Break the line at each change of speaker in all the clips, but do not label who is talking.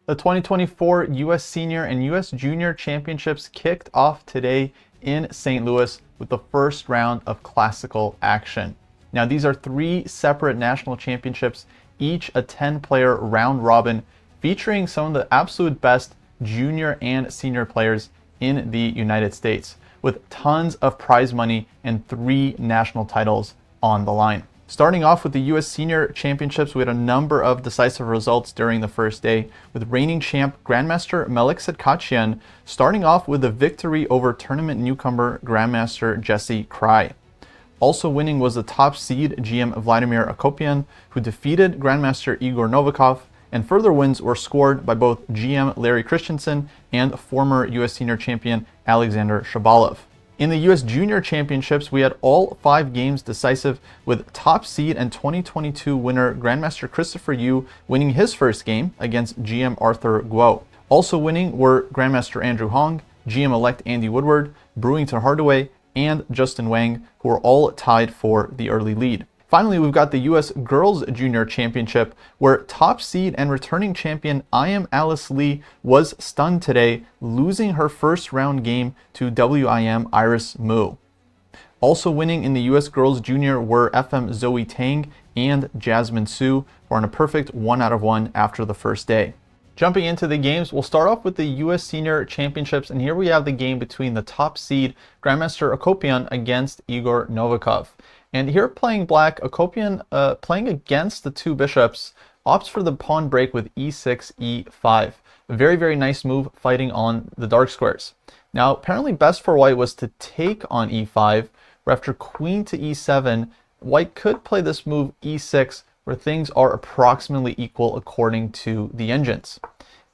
The 2024 U.S. Senior and U.S. Junior Championships kicked off today in St. Louis with the first round of classical action. Now, these are three separate national championships, each a 10-player round robin, featuring some of the absolute best junior and senior players in the United States, with tons of prize money and 3 national titles on the line. Starting off with the U.S. Senior Championships, we had a number of decisive results during the first day, with reigning champ Grandmaster Melik Khachiyan starting off with a victory over tournament newcomer Grandmaster Jesse Kraai. Also winning was the top seed GM Vladimir Akopian, who defeated Grandmaster Igor Novikov, and further wins were scored by both GM Larry Christiansen and former U.S. Senior Champion Alexander Shabalov. In the U.S. Junior Championships, we had all 5 games decisive, with top seed and 2022 winner Grandmaster Christopher Yu winning his first game against GM Arthur Guo. Also winning were Grandmaster Andrew Hong, GM-elect Andy Woodward, Brewington Hardaway, and Justin Wang, who are all tied for the early lead. Finally, we've got the U.S. Girls Junior Championship, where top seed and returning champion Alice Li was stunned today, losing her first round game to WIM Iris Mu. Also winning in the U.S. Girls Junior were FM Zoey Tang and Jasmine Su, who are on a perfect 1 out of 1 after the first day. Jumping into the games, we'll start off with the U.S. Senior Championships, and here we have the game between the top seed Grandmaster Akopian against Igor Novikov. And here playing black, Akopian playing against the 2 bishops, opts for the pawn break with e6, e5. A very, very nice move fighting on the dark squares. Now, apparently best for white was to take on e5, where after queen to e7, white could play this move e6, where things are approximately equal according to the engines.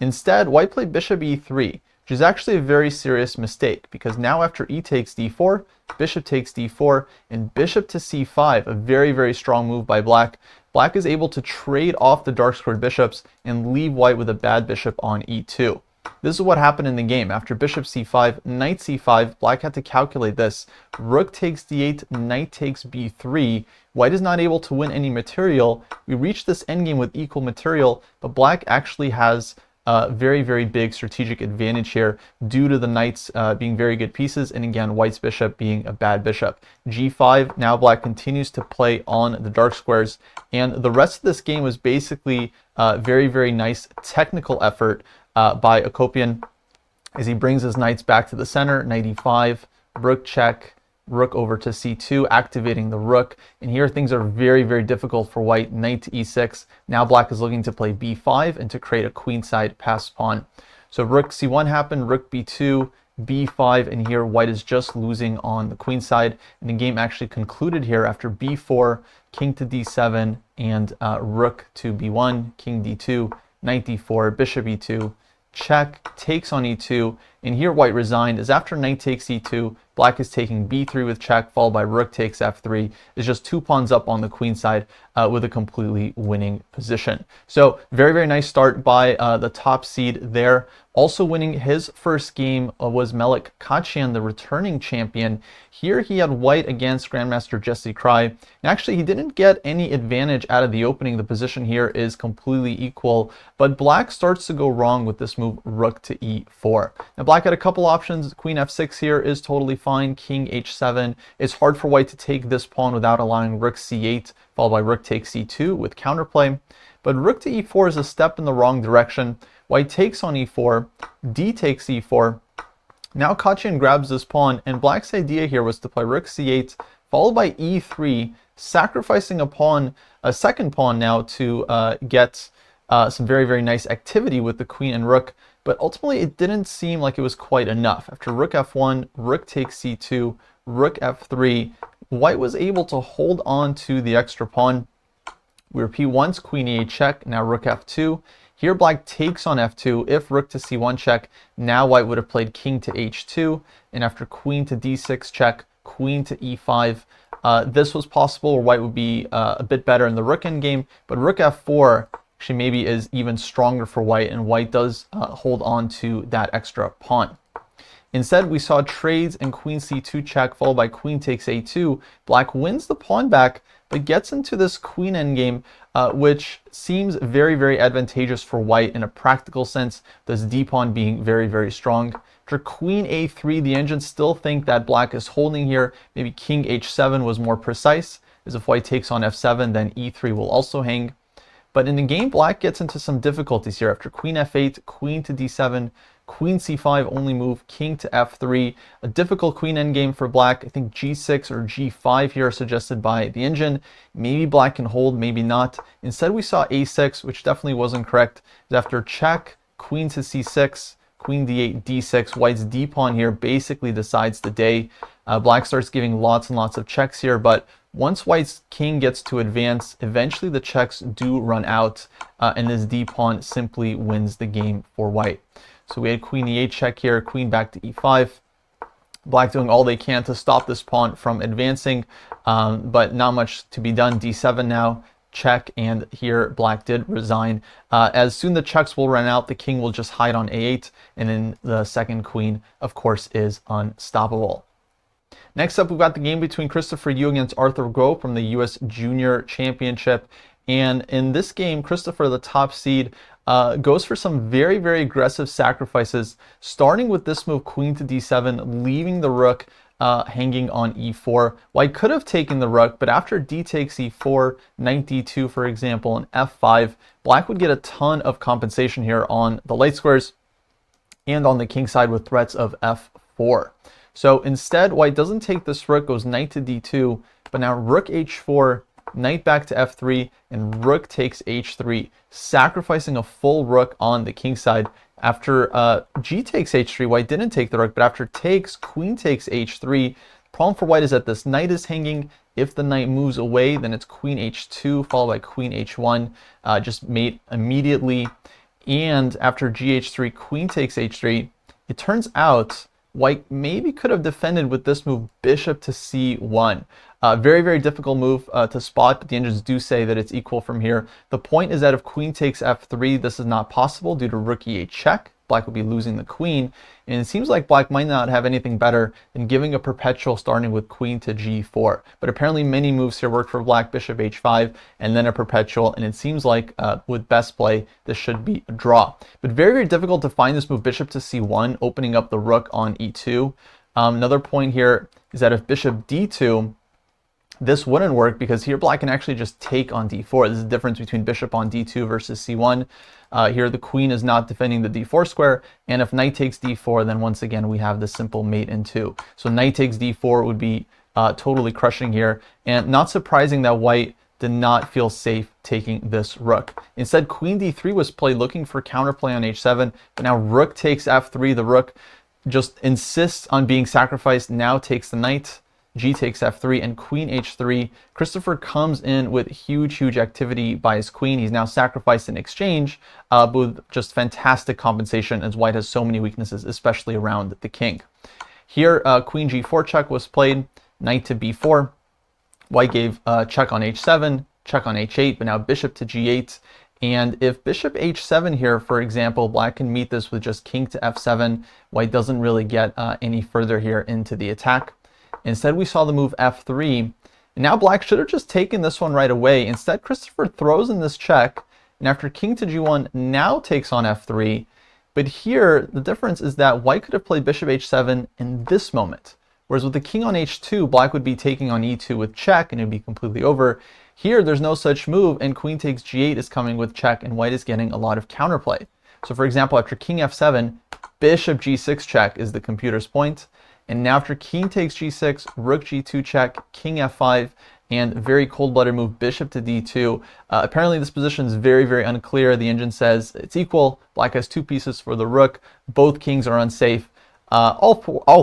Instead, white played bishop e3, which is actually a very serious mistake, because now after e takes d4, bishop takes d4, and bishop to c5, a very, very strong move by black. Black is able to trade off the dark squared bishops and leave white with a bad bishop on e2. This is what happened in the game. After bishop c5, knight c5, black had to calculate this. Rook takes d8, knight takes b3. White is not able to win any material. We reach this endgame with equal material, but black actually has very, very big strategic advantage here due to the knights being very good pieces, and again, white's bishop being a bad bishop. g5, now black continues to play on the dark squares, and the rest of this game was basically very, very nice technical effort by Akopian as he brings his knights back to the center, knight e5, rook check, rook over to c2, activating the rook. And here things are very, very difficult for white. Knight to e6. Now black is looking to play b5 and to create a queenside pass pawn. So rook c1 happened, rook b2, b5, and here white is just losing on the queenside. And the game actually concluded here after b4, king to d7, and rook to b1, king d2, knight d4, bishop e2, check, takes on e2, and here white resigned as after knight takes e2, black is taking b3 with check, followed by rook takes f3. It's just 2 pawns up on the queen side with a completely winning position. So very, very nice start by the top seed there. Also winning his first game was Melik Khachiyan, the returning champion. Here he had white against Grandmaster Jesse Kraai. And actually, he didn't get any advantage out of the opening. The position here is completely equal, but black starts to go wrong with this move, rook to e4. Now, black had a couple options. Queen f6 here is totally fine. King h7. It's hard for white to take this pawn without allowing rook c8, followed by rook takes c2 with counterplay. But rook to e4 is a step in the wrong direction. White takes on e4, d takes e4. Now Khachiyan grabs this pawn, and black's idea here was to play rook c8, followed by e3, sacrificing a pawn, a second pawn now to get some very, very nice activity with the queen and rook. But ultimately, it didn't seem like it was quite enough. After rook f1, rook takes c2, rook f3, white was able to hold on to the extra pawn. We repeat once, queen e8 check, now rook f2. Here black takes on f2. If rook to c1 check, now white would have played king to h2. And after queen to d6 check, queen to e5. This was possible where white would be a bit better in the rook endgame, but rook f4 actually maybe is even stronger for white, and white does hold on to that extra pawn. Instead, we saw trades and queen c2 check, followed by queen takes a2. Black wins the pawn back, but gets into this queen endgame which seems very, very advantageous for white in a practical sense, this d pawn being very, very strong. After queen a3, the engines still think that black is holding here. Maybe king h7 was more precise, as if white takes on f7, then e3 will also hang. But in the game, black gets into some difficulties here. After queen f8, queen to d7, queen c5, only move, king to f3. A difficult queen endgame for black. I think g6 or g5 here are suggested by the engine. Maybe black can hold, maybe not. Instead, we saw a6, which definitely wasn't correct. After check, queen to c6, queen d8, d6. White's d pawn here basically decides the day. Black starts giving lots and lots of checks here, but once white's king gets to advance, eventually the checks do run out, and this d pawn simply wins the game for white. So we had queen e8 check here, queen back to e5. Black doing all they can to stop this pawn from advancing, but not much to be done. d7 now, check, and here black did resign. As soon the checks will run out, the king will just hide on a8, and then the second queen, of course, is unstoppable. Next up, we've got the game between Christopher Yu against Arthur Guo from the U.S. Junior Championship. And in this game, Christopher, the top seed, goes for some very, very aggressive sacrifices, starting with this move, queen to d7, leaving the rook hanging on e4. White could have taken the rook, but after d takes e4, knight d2, for example, and f5, black would get a ton of compensation here on the light squares and on the king side with threats of f4. So instead, white doesn't take this rook, goes knight to d2, but now rook h4, knight back to f3, and rook takes h3, sacrificing a full rook on the king side. After g takes h3, white didn't take the rook, but after takes, queen takes h3. Problem for white is that this knight is hanging. If the knight moves away, then it's queen h2 followed by queen h1, just mate immediately. And after gh3, queen takes h3. It turns out white maybe could have defended with this move, bishop to c1. Very, very difficult move to spot, but the engines do say that it's equal from here. The point is that if queen takes f3, this is not possible due to rook e8 check. Black will be losing the queen, and it seems like black might not have anything better than giving a perpetual starting with queen to g4. But apparently many moves here work for black, bishop h5, and then a perpetual, and it seems like with best play, this should be a draw. But very, very difficult to find this move, bishop to c1, opening up the rook on e2. Another point here is that if bishop d2, this wouldn't work because here black can actually just take on d4. This is the difference between bishop on d2 versus c1. Here the queen is not defending the d4 square, and if knight takes d4, then once again we have the simple mate in 2. So knight takes d4 would be totally crushing here, and not surprising that white did not feel safe taking this rook. Instead, queen d3 was played looking for counterplay on h7, but now rook takes f3. The rook just insists on being sacrificed, now takes the knight. G takes f3 and queen h3. Christopher comes in with huge activity by his queen. He's now sacrificed in exchange, but with just fantastic compensation as white has so many weaknesses, especially around the king. Here, queen g4 check was played, knight to b4. White gave check on h7, check on h8, but now bishop to g8. And if bishop h7 here, for example, black can meet this with just king to f7. White doesn't really get any further here into the attack. Instead, we saw the move f3. And now black should have just taken this one right away. Instead, Christopher throws in this check. And after king to g1, now takes on f3. But here, the difference is that white could have played bishop h7 in this moment. Whereas with the king on h2, black would be taking on e2 with check, and it would be completely over. Here, there's no such move, and queen takes g8 is coming with check, and white is getting a lot of counterplay. So for example, after king f7, bishop g6 check is the computer's point. And now after king takes g6, rook g2 check, king f5, and very cold-blooded move, bishop to d2. Apparently this position is very unclear. The engine says it's equal. Black has 2 pieces for the rook. Both kings are unsafe. All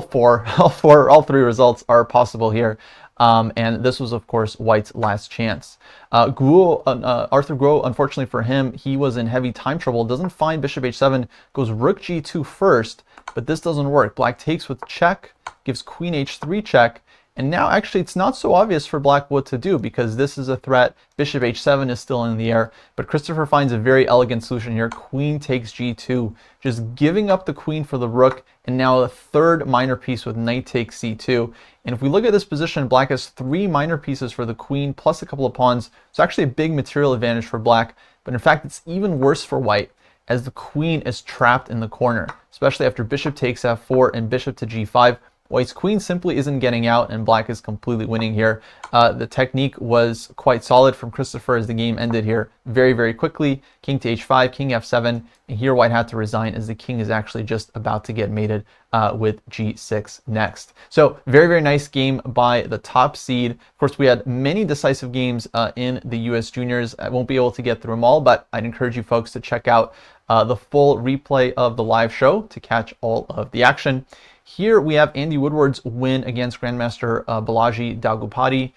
three results are possible here. And this was, of course, white's last chance. Arthur Guo, unfortunately for him, he was in heavy time trouble. Doesn't find bishop h7, goes rook g2 first, but this doesn't work. Black takes with check, gives queen h3 check, And now actually it's not so obvious for black what to do, because this is a threat. Bishop h7 is still in the air, but Christopher finds a very elegant solution here. Queen takes g2, just giving up the queen for the rook, and now a third minor piece with knight takes c2. And if we look at this position, black has 3 minor pieces for the queen plus a couple of pawns. So actually a big material advantage for black, but in fact it's even worse for white, as the queen is trapped in the corner, especially after bishop takes f4 and bishop to g5. White's queen simply isn't getting out, and black is completely winning here. The technique was quite solid from Christopher as the game ended here very, very quickly. King to h5, king f7, and here white had to resign as the king is actually just about to get mated with g6 next. So very, very nice game by the top seed. Of course, we had many decisive games in the US Juniors. I won't be able to get through them all, but I'd encourage you folks to check out the full replay of the live show to catch all of the action. Here we have Andy Woodward's win against Grandmaster Balaji Daggupati,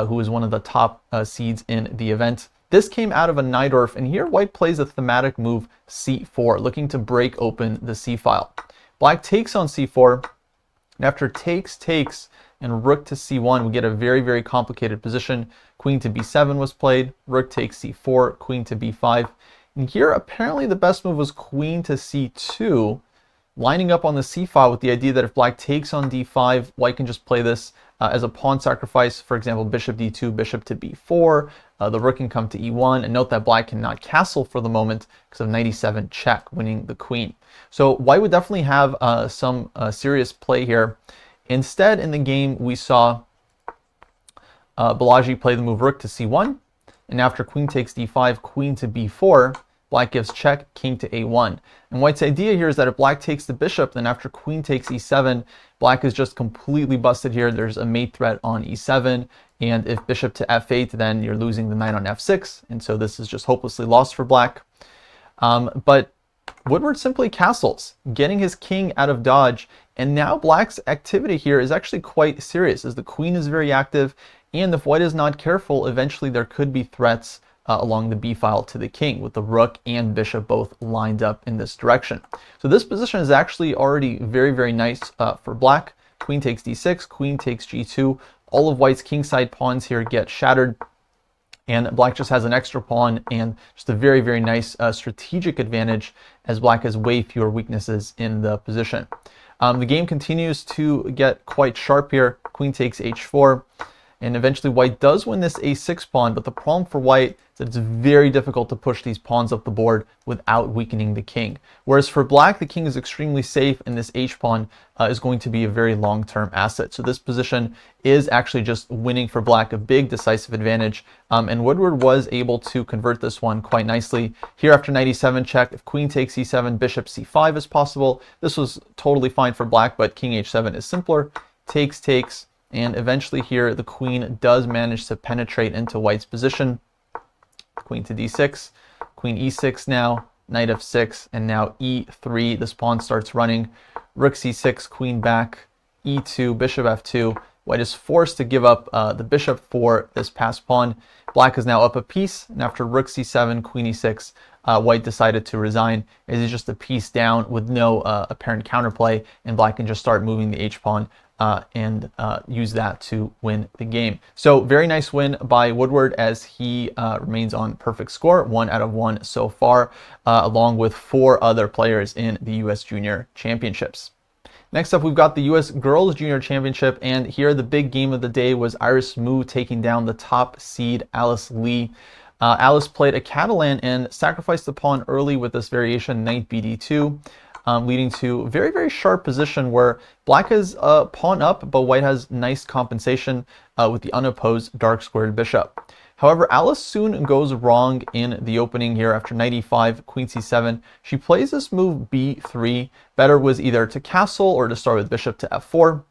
who is one of the top seeds in the event. This came out of a Najdorf, and here white plays a thematic move c4, looking to break open the c-file. Black takes on c4, and after takes, and rook to c1, we get a very, very complicated position. Queen to b7 was played, rook takes c4, queen to b5. And here apparently the best move was queen to c2, lining up on the c-file with the idea that if black takes on d5, white can just play this as a pawn sacrifice. For example, bishop d2, bishop to b4, the rook can come to e1, and note that black cannot castle for the moment because of knight e7 check, winning the queen. So white would definitely have some serious play here. Instead, in the game, we saw Balaji play the move rook to c1, and after queen takes d5, queen to b4, black gives check, king to a1. And white's idea here is that if black takes the bishop, then after queen takes e7, black is just completely busted here. There's a mate threat on e7, and if bishop to f8, then you're losing the knight on f6, and so this is just hopelessly lost for black. But Woodward simply castles, getting his king out of dodge, and now black's activity here is actually quite serious, as the queen is very active, and if white is not careful, eventually there could be threats along the b-file to the king, with the rook and bishop both lined up in this direction. So this position is actually already very, very nice for black. Queen takes d6, queen takes g2. All of white's kingside pawns here get shattered, and black just has an extra pawn and just a very, very nice strategic advantage, as black has way fewer weaknesses in the position. The game continues to get quite sharp here. Queen takes h4. And eventually white does win this a6 pawn, but the problem for white is that it's very difficult to push these pawns up the board without weakening the king. Whereas for black, the king is extremely safe, and this h pawn is going to be a very long-term asset. So this position is actually just winning for black, a big decisive advantage. And Woodward was able to convert this one quite nicely. Here after knight e7 check, if queen takes e7, bishop c5 is possible. This was totally fine for black, but king h7 is simpler. Takes. And eventually here, the queen does manage to penetrate into white's position. Queen to d6, queen e6 now, knight f6, and now e3. This pawn starts running. Rook c6, queen back, e2, bishop f2. White is forced to give up the bishop for this passed pawn. Black is now up a piece, and after rook c7, queen e6, white decided to resign. It is just a piece down with no apparent counterplay, and black can just start moving the h-pawn and use that to win the game. So very nice win by Woodward, as he remains on perfect score, 1 out of 1 so far, along with 4 other players in the US Junior Championships. Next up, we've got the US Girls Junior Championship, and here the big game of the day was Iris Mu taking down the top seed Alice Li. Alice played a Catalan and sacrificed the pawn early with this variation, knight bd2. Leading to a very, very sharp position where black has pawn up, but white has nice compensation with the unopposed dark squared bishop. However, Alice soon goes wrong in the opening here after knight e5, queen c7. She plays this move b3. Better was either to castle or to start with bishop to f4.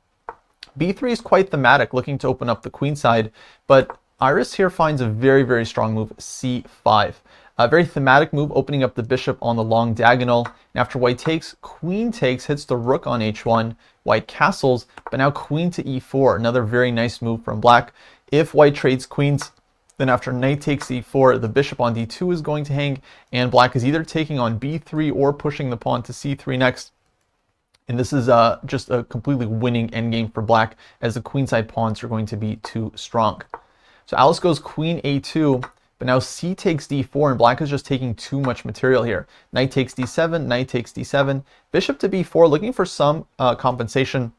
b3 is quite thematic, looking to open up the queen side, but Iris here finds a very, very strong move, c5. A very thematic move, opening up the bishop on the long diagonal. And after white takes, queen takes, hits the rook on h1. White castles, but now queen to e4. Another very nice move from black. If white trades queens, then after knight takes e4, the bishop on d2 is going to hang, and black is either taking on b3 or pushing the pawn to c3 next. And this is just a completely winning endgame for black, as the queenside pawns are going to be too strong. So Alice goes queen a2, but now c takes d4, and black is just taking too much material here. Knight takes d7, knight takes d7, bishop to b4, looking for some compensation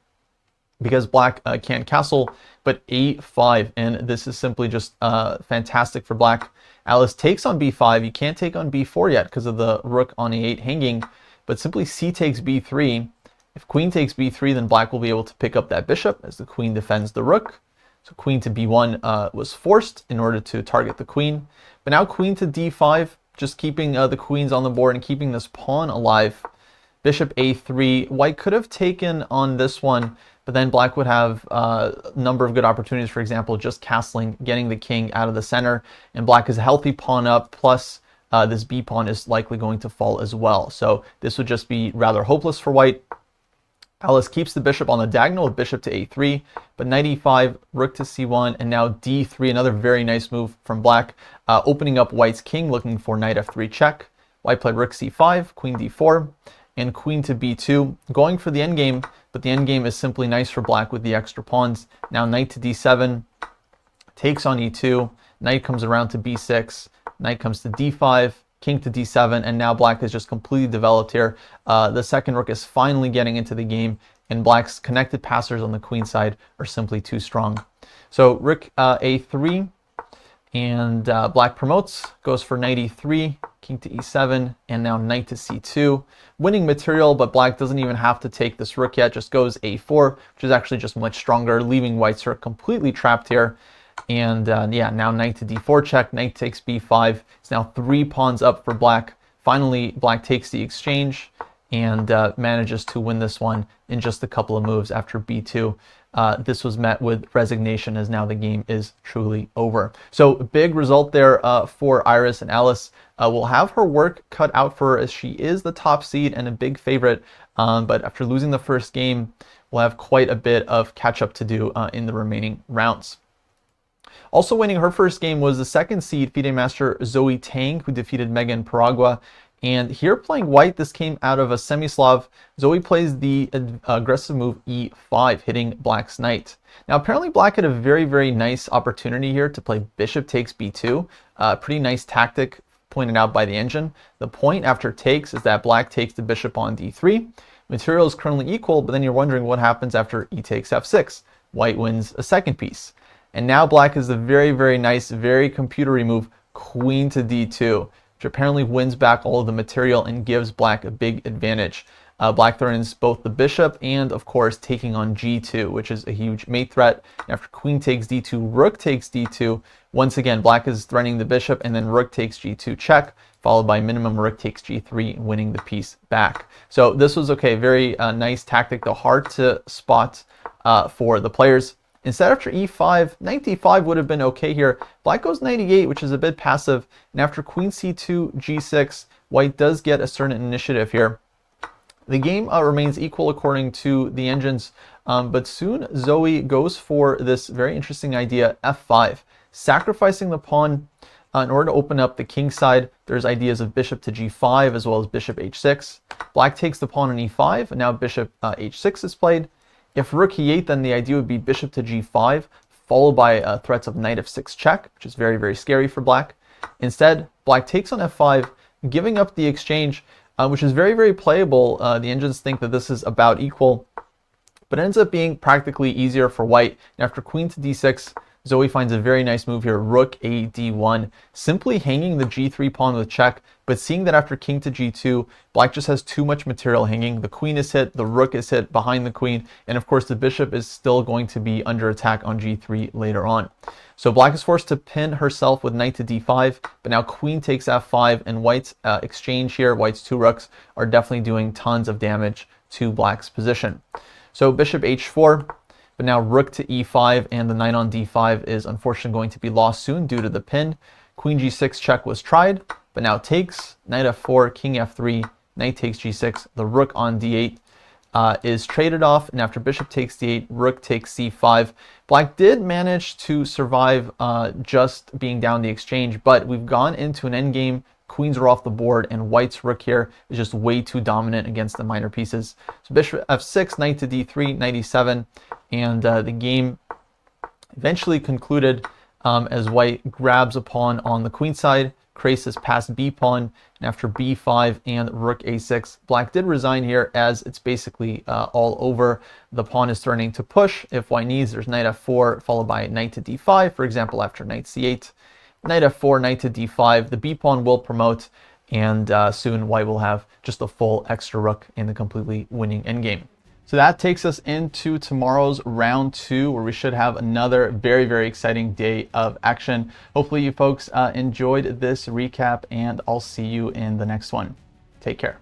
because black can't castle, but a5, and this is simply just fantastic for black. Alice takes on b5. You can't take on b4 yet because of the rook on a8 hanging, but simply c takes b3. If queen takes b3, then black will be able to pick up that bishop as the queen defends the rook. So queen to b1 was forced in order to target the queen. But now queen to d5, just keeping the queens on the board and keeping this pawn alive. Bishop a3. White could have taken on this one, but then black would have a number of good opportunities. For example, just castling, getting the king out of the center. And black is a healthy pawn up, plus this b pawn is likely going to fall as well. So this would just be rather hopeless for white. Alice keeps the bishop on the diagonal with bishop to a3, but knight e5, rook to c1, and now d3, another very nice move from black, opening up white's king, looking for knight f3 check. White played rook c5, queen d4, and queen to b2, going for the endgame, but the endgame is simply nice for black with the extra pawns. Now knight to d7, takes on e2, knight comes around to b6, knight comes to d5, king to d7, and now black is just completely developed here. The second rook is finally getting into the game, and black's connected passers on the queen side are simply too strong. So rook a3, and black promotes, goes for knight e3, king to e7, and now knight to c2. Winning material, but black doesn't even have to take this rook yet, just goes a4, which is actually just much stronger, leaving white's rook completely trapped here. And yeah, now knight to d4 check, knight takes b5. It's now 3 pawns up for black. Finally, black takes the exchange and manages to win this one in just a couple of moves after b2. This was met with resignation, as now the game is truly over. So big result there for Iris, and Alice will have her work cut out for her, as she is the top seed and a big favorite. But after losing the first game, we'll have quite a bit of catch up to do in the remaining rounds. Also winning her first game was the second seed FIDE master Zoey Tang, who defeated Megan Paragua. And here playing white, this came out of a semi-Slav. Zoey plays the aggressive move e5, hitting black's knight. Now apparently black had a very, very nice opportunity here to play bishop takes b2. Pretty nice tactic pointed out by the engine. The point after takes is that black takes the bishop on d3. Material is currently equal, but then you're wondering what happens after e takes f6. White wins a second piece. And now black is the very, very nice, very computery move, queen to d2, which apparently wins back all of the material and gives black a big advantage. Black threatens both the bishop and, of course, taking on g2, which is a huge mate threat. After queen takes d2, rook takes d2. Once again, black is threatening the bishop, and then rook takes g2 check, followed by minimum rook takes g3, winning the piece back. So this was, okay, very nice tactic, though hard to spot for the players. Instead, after e5, knight d5 would have been okay here. Black goes knight e8, which is a bit passive. And after queen c2, g6, white does get a certain initiative here. The game remains equal according to the engines, but soon Zoey goes for this very interesting idea, f5, sacrificing the pawn in order to open up the king side. There's ideas of bishop to g5 as well as bishop h6. Black takes the pawn on e5, and now bishop h6 is played. If rook e8, then the idea would be bishop to g5, followed by threats of knight f6 check, which is very, very scary for black. Instead, black takes on f5, giving up the exchange, which is very, very playable. The engines think that this is about equal, but it ends up being practically easier for white. And after queen to d6, Zoey finds a very nice move here, rook a d1, simply hanging the g3 pawn with check, but seeing that after king to g2, black just has too much material hanging. The queen is hit, the rook is hit behind the queen, and of course the bishop is still going to be under attack on g3 later on. So black is forced to pin herself with knight to d5, but now queen takes f5, and white's exchange here, white's two rooks, are definitely doing tons of damage to black's position. So bishop h4, but now rook to e5, and the knight on d5 is unfortunately going to be lost soon due to the pin. Queen g6 check was tried, but now takes, knight f4, king f3, knight takes g6, the rook on d8 is traded off, and after bishop takes d8, rook takes c5. Black did manage to survive just being down the exchange, but we've gone into an endgame queens are off the board, and white's rook here is just way too dominant against the minor pieces. So bishop f6, knight to d3, knight e7, and the game eventually concluded as white grabs a pawn on the queen side, creases past b pawn, and after b5 and rook a6, black did resign here, as it's basically all over. The pawn is threatening to push. If white needs, there's knight f4 followed by knight to d5, for example, after knight c8. Knight f4, knight to d5, the b pawn will promote, and soon white will have just a full extra rook in the completely winning endgame. So that takes us into tomorrow's round 2, where we should have another very, very exciting day of action. Hopefully you folks enjoyed this recap, and I'll see you in the next one. Take care.